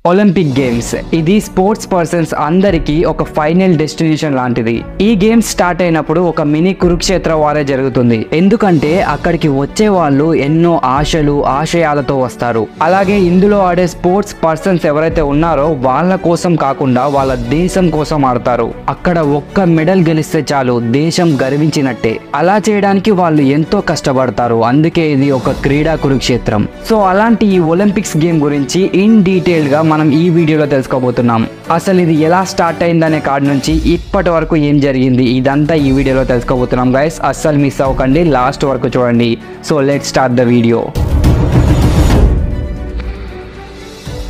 Olympic games ఇది sports persons అందరికీ ఒక ఫైనల్ డెస్టినేషన్ లాంటిది. ఈ గేమ్స్ స్టార్ట్ అయినప్పుడు ఒక మినీ కురుక్షేత్ర వారే జరుగుతుంది. ఎందుకంటే అక్కడికి వచ్చే వాళ్ళు ఎన్నో ఆశలు ఆశయాలతో వస్తారు. అలాగే ఇందులో ఆడే స్పోర్ట్స్ పర్సన్స్ ఎవరైతే ఉన్నారో వాళ్ళ కోసం కాకుండా వాళ్ళ దేశం కోసం ఆడతారు. అక్కడ ఒక్క మెడల్ గెలిస్తే చాలు దేశం గర్వించినట్టే. అలా చేయడానికి వాళ్ళు ఎంతో కష్టపడతారు. అందుకే ఇది ఒక క్రీడా కురుక్షేత్రం. సో అలాంటి ఈ ఒలింపిక్స్ గేమ్ గురించి ఇన్ డీటెయిల్ గా మనం ఈ వీడియోలో తెలుసుకోబోతున్నాం. అసలు ఇది ఎలా స్టార్ట్ అయిందనే కాడ నుంచి ఇప్పటి వరకు ఏం జరిగింది ఇదంతా ఈ వీడియోలో తెలుసుకోబోతున్నాం గైస్. అస్సలు మిస్ అవ్వకండి, లాస్ట్ వరకు చూడండి. So let's start the video.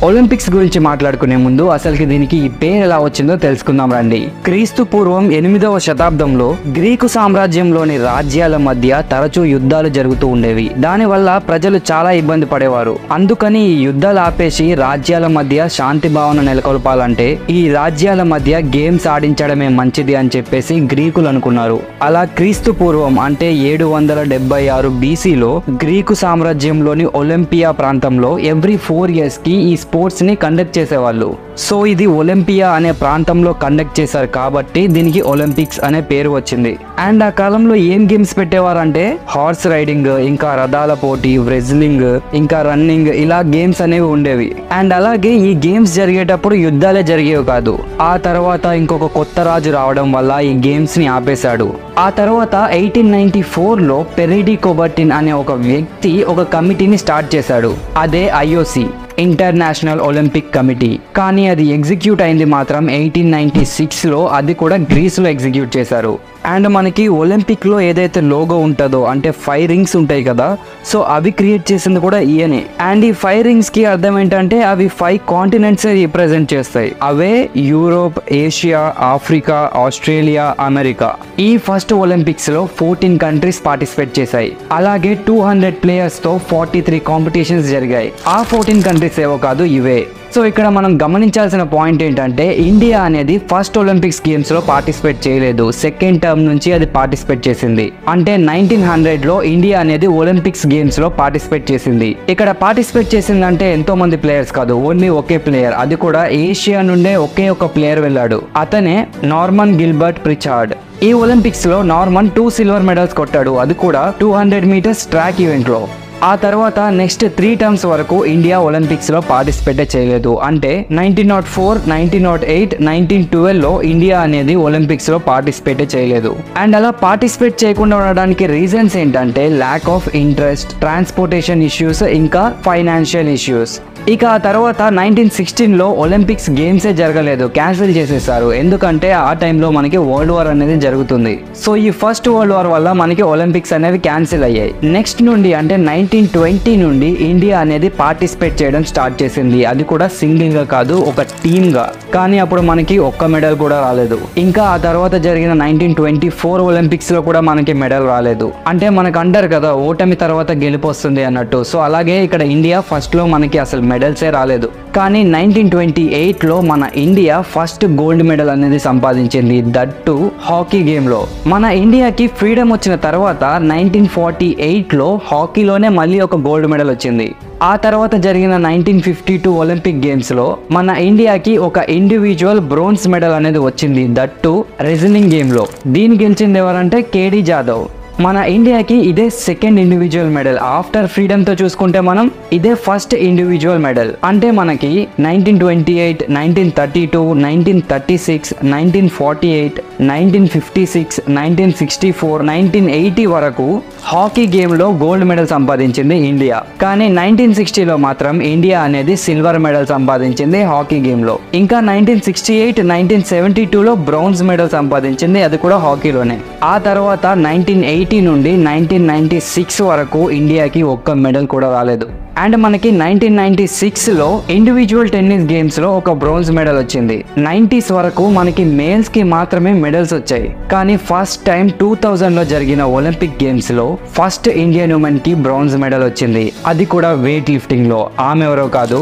Olympics గురించి మాట్లాడుకునే ముందు అసలుకి దీనికి ఈ పేరు ఎలా వచ్చిందో తెలుసుకుందాం రండి. క్రీస్తు పూర్వం 8వ శతాబ్దంలో గ్రీకు సామ్రాజ్యంలోని రాజ్యాల మధ్య తరచూ యుద్ధాలు జరుగుతూ ఉండేవి. దానివల్ల ప్రజలు చాలా ఇబ్బంది పడేవారు. అందుకని ఈ యుద్ధాలు ఆపేసి రాజ్యాల మధ్య శాంతి భావన నెలకొల్పాలంటే ఈ రాజ్యాల మధ్య గేమ్స్ ఆడించడమే మంచిది అని చెప్పేసి గ్రీకులు అనుకున్నారు. అలా క్రీస్తు పూర్వం అంటే 776 BCలో గ్రీకు సామ్రాజ్యంలోని ఒలింపియా ప్రాంతంలో ఎవ్రీ 4 years కి ఈ స్పోర్ట్స్ ని కండక్ట్ చేసేవాళ్ళు. సో ఇది ఒలింపియా అనే ప్రాంతంలో కండక్ట్ చేశారు కాబట్టి దీనికి ఒలింపిక్స్ అనే పేరు వచ్చింది. అండ్ ఆ కాలంలో ఏం గేమ్స్ పెట్టేవారంటే హార్స్ రైడింగ్, ఇంకా రథాల పోటీ, రెజ్లింగ్, ఇంకా రన్నింగ్, ఇలా గేమ్స్ అనేవి ఉండేవి. అండ్ అలాగే ఈ గేమ్స్ జరిగేటప్పుడు యుద్ధాలే జరిగేవి కాదు. ఆ తర్వాత ఇంకొక కొత్త రాజు రావడం వల్ల ఈ గేమ్స్ ని ఆపేశాడు. ఆ తర్వాత 1894లో పెరిడి కోబర్టిన్ అనే ఒక వ్యక్తి ఒక కమిటీని స్టార్ట్ చేశాడు. అదే IOC, ఇంటర్నేషనల్ ఒలింపిక్ కమిటీ. కానీ అది ఎగ్జిక్యూట్ అయింది మాత్రం 1896లో. అది కూడా గ్రీస్లో ఎగ్జిక్యూట్ చేశారు. అండ్ మనకి ఒలింపిక్ లో ఏదైతే లోగో ఉంటుందో అంటే 5 rings ఉంటాయి కదా, సో అవి క్రియేట్ చేసింది కూడా ఈయనే. అండ్ ఈ 5 rings కి అర్థం ఏంటంటే అవి 5 కాంటినెంట్స్ రిప్రజెంట్ చేస్తాయి. అవే Europe, Asia, Africa, Australia, America. ఈ ఫస్ట్ ఒలింపిక్స్ లో 14 కంట్రీస్ పార్టిసిపేట్ చేశాయి. అలాగే 200 ప్లేయర్స్ తో 43 కాంపిటీషన్స్ జరిగాయి. ఆ 14 కంట్రీస్ ఏవో కాదు, ఇవే. సో ఇక్కడ మనం గమనించాల్సిన పాయింట్ ఏంటంటే ఇండియా అనేది ఫస్ట్ ఒలింపిక్స్ గేమ్స్ లో పార్టిసిపేట్ చేయలేదు. సెకండ్ టర్మ్ నుంచి అది పార్టిసిపేట్ చేసింది. అంటే 1900లో ఇండియా అనేది ఒలింపిక్స్ గేమ్స్ లో పార్టిసిపేట్ చేసింది. ఇక్కడ పార్టిసిపేట్ చేసిందంటే ఎంతో మంది ప్లేయర్స్ కాదు, ఓన్లీ ఒకే ప్లేయర్. అది కూడా ఏషియా నుండే ఒకే ఒక ప్లేయర్ వెళ్ళాడు. అతనే నార్మన్ గిల్బర్ట్ ప్రిచార్డ్. ఈ ఒలింపిక్స్ లో నార్మన్ 2 silver medals కొట్టాడు. అది కూడా 200 meters ట్రాక్ ఈవెంట్ లో. ఆ తర్వాత నెక్స్ట్ 3 terms వరకు ఇండియా ఒలింపిక్స్ లో పార్టిసిపేట్ చేయలేదు. అంటే 1904, 1908, 1912లో ఇండియా అనేది ఒలింపిక్స్ లో పార్టిసిపేట్ చేయలేదు. అండ్ అలా పార్టిసిపేట్ చేయకుండా ఉండడానికి రీజన్స్ ఏంటంటే lack of interest, transportation issues, ఇంకా ఫైనాన్షియల్ ఇష్యూస్. ఇక ఆ తర్వాత 1916లో ఒలింపిక్స్ గేమ్సే జరగలేదు, క్యాన్సిల్ చేసేసారు. ఎందుకంటే ఆ టైంలో మనకి వరల్డ్ వార్ అనేది జరుగుతుంది. సో ఈ ఫస్ట్ వరల్డ్ వార్ వల్ల మనకి ఒలింపిక్స్ అనేవి క్యాన్సిల్ అయ్యాయి. నెక్స్ట్ నుండి అంటే 1920 నుండి ఇండియా అనేది పార్టిసిపేట్ చేయడం స్టార్ట్ చేసింది. అది కూడా సింగిల్ గా కాదు, ఒక టీమ్ గా. కానీ అప్పుడు మనకి ఒక్క మెడల్ కూడా రాలేదు. ఇంకా ఆ తర్వాత జరిగిన 1924 ఒలింపిక్స్ లో కూడా మనకి మెడల్ రాలేదు. అంటే మనకు అంటారు కదా ఓటమి తర్వాత గెలుపు వస్తుంది అన్నట్టు. సో అలాగే ఇక్కడ ఇండియా ఫస్ట్ లో మనకి అసలు మెడల్సే రాలేదు. కానీ 1928లో మన ఇండియా ఫస్ట్ గోల్డ్ మెడల్ అనేది సంపాదించింది, దట్ టు హాకీ గేమ్ లో. మన ఇండియాకి ఫ్రీడమ్ వచ్చిన తర్వాత 1948లో హాకీలోనే మళ్ళీ ఒక గోల్డ్ మెడల్ వచ్చింది. ఆ తర్వాత జరిగిన 1952 ఒలింపిక్ గేమ్స్ లో మన ఇండియాకి ఒక ఇండివిజువల్ బ్రోన్స్ మెడల్ అనేది వచ్చింది, దట్ టు రెజ్లింగ్ గేమ్ లో. దీన్ని గెలిచింది ఎవరంటే KD జాదవ్. మన ఇండియాకి ఇదే second individual medal. After freedom తో చూసుకుంటే మనం ఇదే ఫస్ట్ ఇండివిజువల్ మెడల్. అంటే మనకి 1928, 1932, 1936, 1948, 1956, 1964, 1980 వరకు హాకీ గేమ్ లో గోల్డ్ మెడల్ సంపాదించింది ఇండియా. కానీ 1960లో మాత్రం ఇండియా అనేది సిల్వర్ మెడల్ సంపాదించింది హాకీ గేమ్ లో. ఇంకా 1968, 1972లో బ్రౌన్స్ మెడల్ సంపాదించింది, అది కూడా హాకీలోనే. ఆ తర్వాత 1980 నుండి 1996 వరకు ఇండియాకి ఒక్క మెడల్ కూడా రాలేదు. అండ్ మనకి 1996లో ఇండివిజువల్ టెన్నిస్ గేమ్స్ లో ఒక బ్రోంజ్ మెడల్ వచ్చింది. 90s వరకు మనకి మేల్స్ కి మాత్రమే మెడల్స్ వచ్చాయి. కానీ ఫస్ట్ టైం 2000లో జరిగిన ఒలింపిక్ గేమ్స్ లో ఫస్ట్ ఇండియన్ ఉమెన్ కి బ్రోంజ్ మెడల్ వచ్చింది. అది కూడా వెయిట్ లిఫ్టింగ్ లో. ఆమె ఎవరో కాదు,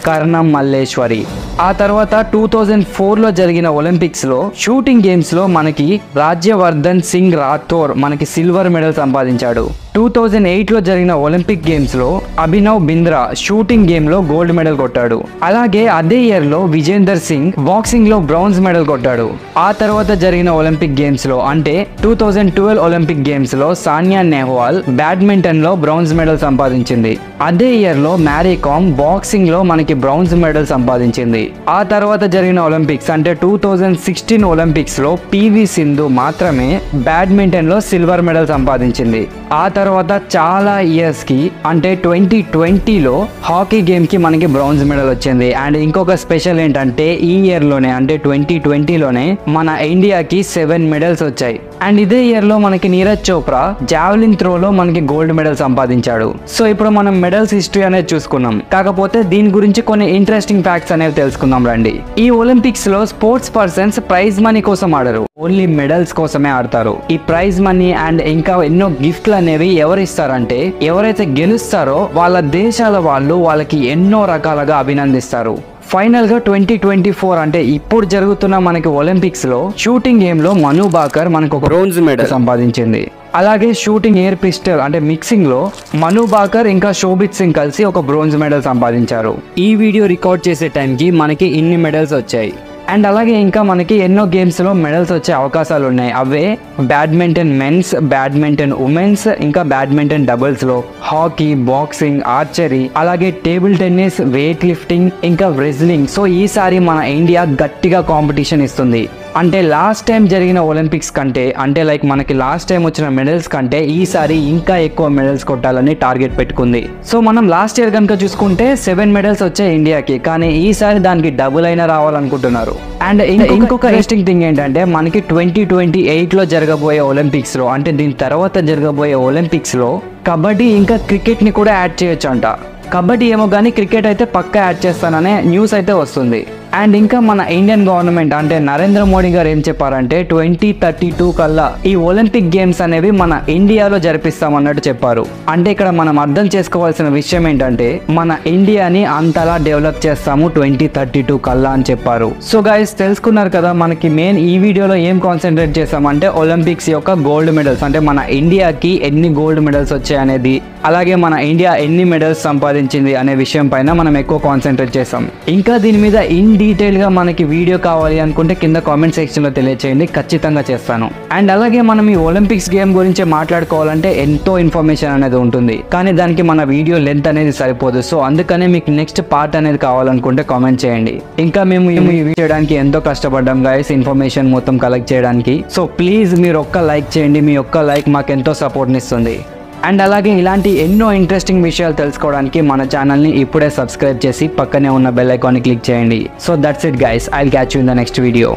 కర్ణం మల్లేశ్వరి. ఆ తర్వాత 2004లో జరిగిన ఒలింపిక్స్ లో షూటింగ్ గేమ్స్ లో మనకి రాజ్యవర్ధన్ సింగ్ రాథోర్ మనకి సిల్వర్ మెడల్ సంపాదించాడు. 2008 లో జరిగిన ఒలింపిక్ గేమ్స్ లో అభినవ్ బింద్రా షూటింగ్ గేమ్ లో గోల్డ్ మెడల్ కొట్టాడు. అలాగే అదే ఇయర్ లో విజేందర్ సింగ్ బాక్సింగ్ లో బ్రాంజ్ మెడల్ కొట్టాడు. ఆ తర్వాత జరిగిన ఒలింపిక్ గేమ్స్ లో అంటే 2012 ఒలింపిక్ గేమ్స్ లో సానియా నెహ్వాల్ బ్యాడ్మింటన్ లో బ్రాంజ్ మెడల్ సంపాదించింది. అదే ఇయర్ లో మ్యారీ కామ్ బాక్సింగ్ లో మనకి బ్రాంజ్ మెడల్ సంపాదించింది. ఆ తర్వాత జరిగిన ఒలింపిక్స్ అంటే 2016 ఒలింపిక్స్ లో పివి సింధు మాత్రమే బ్యాడ్మింటన్ లో సిల్వర్ మెడల్ సంపాదించింది. ఆ తర్వాత చాలా ఇయర్స్ కి అంటే 2020లో హాకీ గేమ్ కి మనకి బ్రాంజ్ మెడల్ వచ్చింది. అండ్ ఇంకొక స్పెషల్ ఏంటంటే ఈ ఇయర్ లోనే అంటే 2020లోనే మన ఇండియాకి 7 మెడల్స్ వచ్చాయి. అండ్ ఇదే ఇయర్ లో మనకి నీరజ్ చోప్రా జావెలిన్ త్రో లో మనకి గోల్డ్ మెడల్ సంపాదించాడు. సో ఇప్పుడు మనం మెడల్స్ హిస్టరీ అనేది చూసుకున్నాం. కాకపోతే దీని గురించి కొన్ని ఇంట్రెస్టింగ్ ఫ్యాక్ట్స్ అనేవి తెలుసుకుందాం రండి. ఈ ఒలింపిక్స్ లో స్పోర్ట్స్ పర్సన్స్ ప్రైజ్ మనీ కోసం ఆడరు, ఓన్లీ మెడల్స్ కోసమే ఆడతారు. ఈ ప్రైజ్ మనీ అండ్ ఇంకా ఎన్నో గిఫ్ట్లు అనేవి ఎవరు ఇస్తారంటే ఎవరైతే గెలుస్తారో వాళ్ళ దేశాల వాళ్ళు వాళ్ళకి ఎన్నో రకాలుగా అభినందిస్తారు. ఫైనల్ గా 2024 అంటే ఇప్పుడు జరుగుతున్న మనకి ఒలింపిక్స్ లో షూటింగ్ గేమ్ లో మను బాకర్ మనకు ఒక బ్రోంజ్ మెడల్ సంపాదించింది. అలాగే షూటింగ్ ఎయిర్ పిస్టల్ అంటే మిక్సింగ్ లో మను బాకర్ ఇంకా శోభిత్ సింగ్ కలిసి ఒక బ్రోంజ్ మెడల్ సంపాదించారు. ఈ వీడియో రికార్డ్ చేసే టైంకి మనకి ఇన్ని మెడల్స్ వచ్చాయి. అండ్ అలాగే ఇంకా మనకి ఎన్నో గేమ్స్ లో మెడల్స్ వచ్చే అవకాశాలు ఉన్నాయి. అవే బ్యాడ్మింటన్ మెన్స్, బ్యాడ్మింటన్ ఉమెన్స్, ఇంకా బ్యాడ్మింటన్ డబుల్స్ లో హాకీ, బాక్సింగ్, ఆర్చరీ, అలాగే టేబుల్ టెన్నిస్, వెయిట్ లిఫ్టింగ్, ఇంకా రెజ్లింగ్. సో ఈసారి మన ఇండియా గట్టిగా కాంపిటీషన్ ఇస్తుంది. అంటే లాస్ట్ టైం జరిగిన ఒలింపిక్స్ కంటే అంటే లైక్ మనకి లాస్ట్ టైం వచ్చిన మెడల్స్ కంటే ఈసారి ఇంకా ఎక్కువ మెడల్స్ కొట్టాలని టార్గెట్ పెట్టుకుంది. సో మనం లాస్ట్ ఇయర్ కనుక చూసుకుంటే 7 మెడల్స్ వచ్చాయి ఇండియాకి, కానీ ఈసారి దానికి డబుల్ అయినా రావాలనుకుంటున్నారు. అండ్ ఇంకొక ఇంట్రెస్టింగ్ థింగ్ ఏంటంటే మనకి 2028లో జరగబోయే ఒలింపిక్స్ లో అంటే దీని తర్వాత జరగబోయే ఒలింపిక్స్ లో కబడ్డీ ఇంకా క్రికెట్ ని కూడా యాడ్ చేయొచ్చు అంట. కబడ్డీ ఏమో కానీ క్రికెట్ అయితే పక్కా యాడ్ చేస్తాననే న్యూస్ అయితే వస్తుంది. అండ్ ఇంకా మన ఇండియన్ గవర్నమెంట్ అంటే నరేంద్ర మోడీ గారు ఏం చెప్పారంటే 2032 కల్లా ఈ ఒలింపిక్ గేమ్స్ అనేవి మన ఇండియాలో జరిపిస్తామన్నట్టు చెప్పారు. అంటే ఇక్కడ మనం అర్థం చేసుకోవాల్సిన విషయం ఏంటంటే మన ఇండియాని అంతలా డెవలప్ చేస్తాము 2032 కల్లా అని చెప్పారు. సో గైస్ తెలుసుకున్నారు కదా మనకి మెయిన్ ఈ వీడియోలో ఏం కాన్సన్ట్రేట్ చేసామంటే ఒలింపిక్స్ యొక్క గోల్డ్ మెడల్స్ అంటే మన ఇండియాకి ఎన్ని గోల్డ్ మెడల్స్ వచ్చాయి అనేది, అలాగే మన ఇండియా ఎన్ని మెడల్స్ సంపాదించింది అనే విషయం పైన మనం ఎక్కువ కాన్సన్ట్రేట్ చేసాం. ఇంకా దీని మీద ఇన్ డీటెయిల్ గా మనకి వీడియో కావాలి అనుకుంటే కింద కామెంట్ సెక్షన్ లో తెలియచేయండి, ఖచ్చితంగా చేస్తాను. అండ్ అలాగే మనం ఈ ఒలింపిక్స్ గేమ్ గురించి మాట్లాడుకోవాలంటే ఎంతో ఇన్ఫర్మేషన్ అనేది ఉంటుంది, కానీ దానికి మన వీడియో లెంత్ అనేది సరిపోదు. సో అందుకనే మీకు నెక్స్ట్ పార్ట్ అనేది కావాలనుకుంటే కామెంట్ చేయండి. ఇంకా మేము ఈ వీడియో చేయడానికి ఎంతో కష్టపడ్డాం గైస్, ఇన్ఫర్మేషన్ మొత్తం కలెక్ట్ చేయడానికి. సో ప్లీజ్ మీరు ఒక్క లైక్ చేయండి, మీ ఒక్క లైక్ మాకు ఎంతో సపోర్ట్ని ఇస్తుంది. అండ్ అలాగే ఇలాంటి ఎన్నో ఇంట్రెస్టింగ్ విషయాలు తెలుసుకోవడానికి మన ఛానల్ని ఇప్పుడే సబ్స్క్రైబ్ చేసి పక్కనే ఉన్న బెల్ ఐకాన్ని క్లిక్ చేయండి. So that's it guys, I will catch you in the next video.